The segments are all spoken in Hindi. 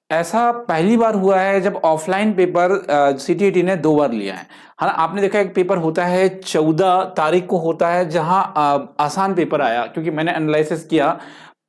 ऐसा पहली बार हुआ है जब ऑफलाइन पेपर सीटीईटी ने 2 बार लिया है। हाँ, आपने देखा एक पेपर होता है 14 तारीख को होता है जहां आसान पेपर आया, क्योंकि मैंने एनालिसिस किया।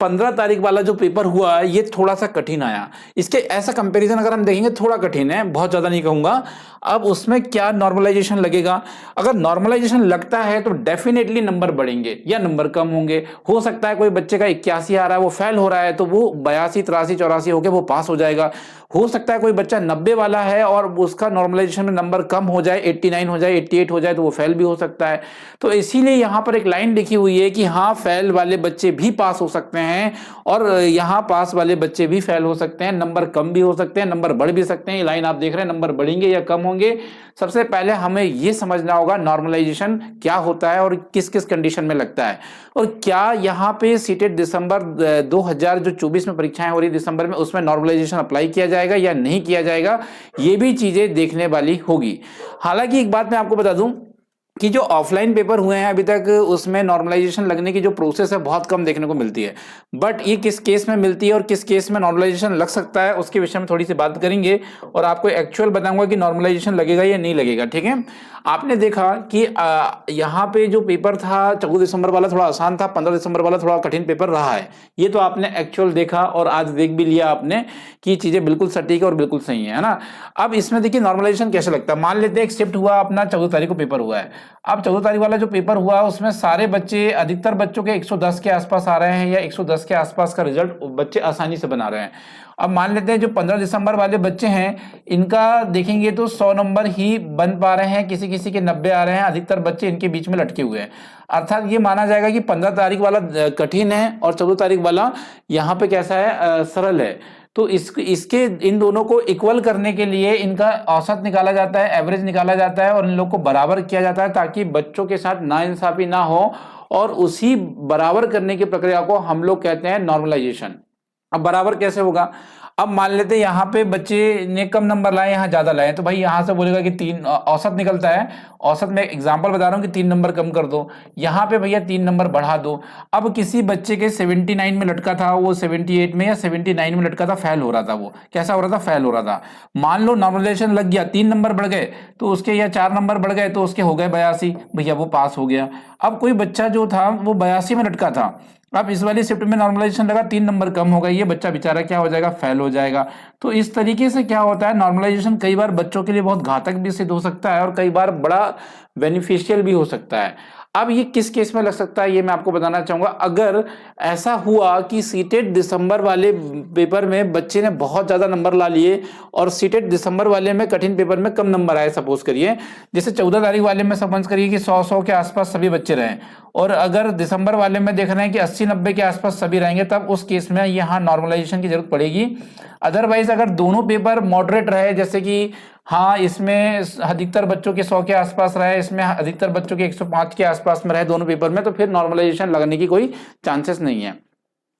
15 तारीख वाला जो पेपर हुआ ये थोड़ा सा कठिन आया। इसके ऐसा कंपैरिजन अगर हम देखेंगे थोड़ा कठिन है, बहुत ज्यादा नहीं कहूंगा। अब उसमें क्या नॉर्मलाइजेशन लगेगा? अगर नॉर्मलाइजेशन लगता है तो डेफिनेटली नंबर बढ़ेंगे या नंबर कम होंगे। हो सकता है कोई बच्चे का 81 आ रहा है, वो फेल हो रहा है, तो वो 82 83 84 होकर वो पास हो जाएगा। हो सकता है कोई बच्चा 90 वाला है और उसका नॉर्मलाइजेशन में नंबर कम हो जाए, 89 हो जाए, 88 हो जाए, तो वो फेल भी हो सकता है। तो इसीलिए यहां पर एक लाइन लिखी हुई है कि हाँ, फेल वाले बच्चे भी पास हो सकते हैं और यहाँ पास वाले बच्चे भी फेल हो सकते हैं, नंबर कम भी हो सकते हैं, नंबर बढ़ भी सकते हैं। ये लाइन आप देख रहे हैं, नंबर बढ़ेंगे या कम होंगे। सबसे पहले हमें यह समझना होगा नॉर्मलाइजेशन क्या होता है और किस किस कंडीशन में लगता है, और क्या यहाँ पे सीटेट दिसंबर 2024 में परीक्षाएं हो रही दिसंबर में, उसमें नॉर्मलाइजेशन अप्लाई किया जाएगा या नहीं किया जाएगा, ये भी चीजें देखने वाली होगी। हालांकि एक बात मैं आपको बता दूं कि जो ऑफलाइन पेपर हुए हैं अभी तक, उसमें नॉर्मलाइजेशन लगने की जो प्रोसेस है बहुत कम देखने को मिलती है। बट ये किस केस में मिलती है और किस केस में नॉर्मलाइजेशन लग सकता है, उसके विषय में थोड़ी सी बात करेंगे और आपको एक्चुअल बताऊंगा कि नॉर्मलाइजेशन लगेगा या नहीं लगेगा। ठीक है, आपने देखा कि यहाँ पे जो पेपर था 14 दिसंबर वाला थोड़ा आसान था, 15 दिसंबर वाला थोड़ा कठिन पेपर रहा है। ये तो आपने एक्चुअल देखा और आज देख भी लिया आपने कि चीजें बिल्कुल सटीक और बिल्कुल सही है ना। अब इसमें देखिए नॉर्मलाइजेशन कैसे लगता है। मान लेते हैं एक शिफ्ट हुआ अपना, 14 तारीख को पेपर हुआ है। अब 14 तारीख वाला जो पेपर हुआ उसमें सारे बच्चे, अधिकतर बच्चों के 110 के आसपास आ रहे हैं या 110 के आसपास का रिजल्ट बच्चे आसानी से बना रहे हैं। अब मान लेते हैं जो 15 दिसंबर वाले बच्चे हैं, इनका देखेंगे तो 100 नंबर ही बन पा रहे हैं, किसी किसी के 90 आ रहे हैं, अधिकतर बच्चे इनके बीच में लटके हुए हैं। अर्थात ये माना जाएगा कि 15 तारीख वाला कठिन है और 14 तारीख वाला यहाँ पे कैसा है, सरल है। तो इसके इन दोनों को इक्वल करने के लिए इनका औसत निकाला जाता है, एवरेज निकाला जाता है और इन लोग को बराबर किया जाता है, ताकि बच्चों के साथ नाइंसाफी ना हो। और उसी बराबर करने की प्रक्रिया को हम लोग कहते हैं नॉर्मलाइजेशन। अब बराबर कैसे होगा? अब मान लेते हैं यहाँ पे बच्चे ने कम नंबर लाए, यहाँ ज्यादा लाए, तो भाई यहाँ से बोलेगा कि 3 औसत निकलता है। औसत में एग्जांपल बता रहा हूँ कि 3 नंबर कम कर दो, यहाँ पे भैया 3 नंबर बढ़ा दो। अब किसी बच्चे के 79 में लटका था, वो 78 में या 79 में लटका था, फेल हो रहा था। वो कैसा हो रहा था? फेल हो रहा था। मान लो नॉर्मलाइजेशन लग गया, 3 नंबर बढ़ गए तो उसके, या 4 नंबर बढ़ गए तो उसके हो गए 82, भैया वो पास हो गया। अब कोई बच्चा जो था वो 82 में लटका था, अब इस वाली शिफ्ट में नॉर्मलाइजेशन लगा, 3 नंबर कम हो गए, ये बच्चा बेचारा क्या हो जाएगा? फेल हो जाएगा। तो इस तरीके से क्या होता है, नॉर्मलाइजेशन कई बार बच्चों के लिए बहुत घातक भी सिद्ध हो सकता है और कई बार बड़ा बेनिफिशियल भी हो सकता है। अब ये किस केस में लग सकता है ये मैं आपको बताना चाहूंगा। अगर ऐसा हुआ कि सीटेट दिसंबर वाले पेपर में बच्चे ने बहुत ज्यादा नंबर ला लिए और सीटेट दिसंबर वाले में कठिन पेपर में कम नंबर आए, सपोज करिए जैसे 14 तारीख वाले में सपोज करिए कि 100 के आसपास सभी बच्चे रहे, और अगर दिसंबर वाले में देख रहे हैं कि 80-90 के आसपास सभी रहेंगे, तब उस केस में यहाँ नॉर्मलाइजेशन की जरूरत पड़ेगी। अदरवाइज अगर दोनों पेपर मॉडरेट रहे, जैसे कि हाँ इसमें अधिकतर बच्चों के 100 के आसपास रहे, इसमें अधिकतर बच्चों के 105 के आसपास में रहे दोनों पेपर में, तो फिर नॉर्मलाइजेशन लगने की कोई चांसेस नहीं है।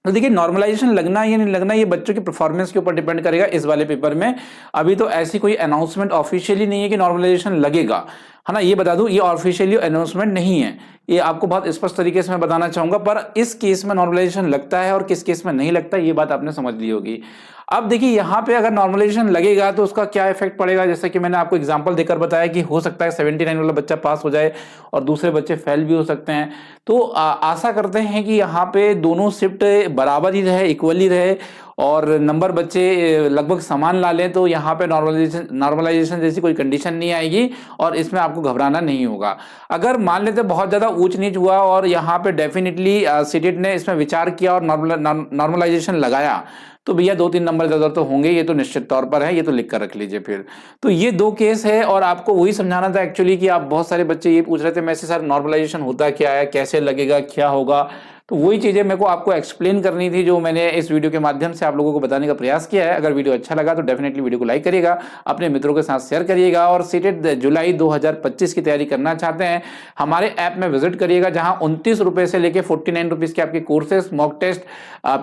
तो देखिए नॉर्मलाइजेशन लगना या नहीं लगना ये बच्चों की परफॉर्मेंस के ऊपर डिपेंड करेगा इस वाले पेपर में। अभी तो ऐसी कोई अनाउंसमेंट ऑफिशियली नहीं है कि नॉर्मलाइजेशन लगेगा, है ना। ये बता दूं, ये ऑफिशियली अनाउंसमेंट नहीं है, ये आपको बहुत स्पष्ट तरीके से मैं बताना चाहूंगा। पर इस केस में नॉर्मलाइजेशन लगता है और किस केस में नहीं लगता, ये बात आपने समझ ली होगी। अब देखिए यहाँ पे अगर नॉर्मलाइजेशन लगेगा तो उसका क्या इफेक्ट पड़ेगा, जैसे कि मैंने आपको एग्जांपल देकर बताया कि हो सकता है 79 वाला बच्चा पास हो जाए और दूसरे बच्चे फेल भी हो सकते हैं। तो आशा करते हैं कि यहाँ पे दोनों शिफ्ट बराबर ही रहे, इक्वली रहे और नंबर बच्चे लगभग समान ला लें, तो यहाँ पे नॉर्मलाइजेशन जैसी कोई कंडीशन नहीं आएगी और इसमें आपको घबराना नहीं होगा। अगर मान लेते बहुत ज़्यादा ऊंच नीच हुआ और यहाँ पे डेफिनेटली सीटेट ने इसमें विचार किया और नॉर्मलाइजेशन लगाया, तो भैया 2-3 नंबर ज़्यादा तो होंगे, ये तो निश्चित तौर पर है, ये तो लिख कर रख लीजिए फिर। तो ये 2 केस है और आपको वही समझाना था एक्चुअली कि आप बहुत सारे बच्चे ये पूछ रहे थे मेरे से, सर नॉर्मलाइजेशन होता क्या है, कैसे लगेगा, क्या होगा। तो वही चीज़ें मेरे को आपको एक्सप्लेन करनी थी जो मैंने इस वीडियो के माध्यम से आप लोगों को बताने का प्रयास किया है। अगर वीडियो अच्छा लगा तो डेफिनेटली वीडियो को लाइक करिएगा, अपने मित्रों के साथ शेयर करिएगा और सीटेट जुलाई 2025 की तैयारी करना चाहते हैं हमारे ऐप में विजिट करिएगा, जहां 29 रुपये से लेकर 49 रुपीज़ के आपके courses, mock test,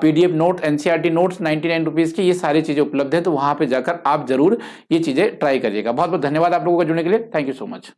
PDF note, NCERT notes 99 rupees की, ये सारी चीज़ें उपलब्ध है। तो वहां पर जाकर आप जरूर ये चीज़ें ट्राई करिएगा। बहुत बहुत धन्यवाद आप लोगों का जुड़ने के लिए। Thank you so much.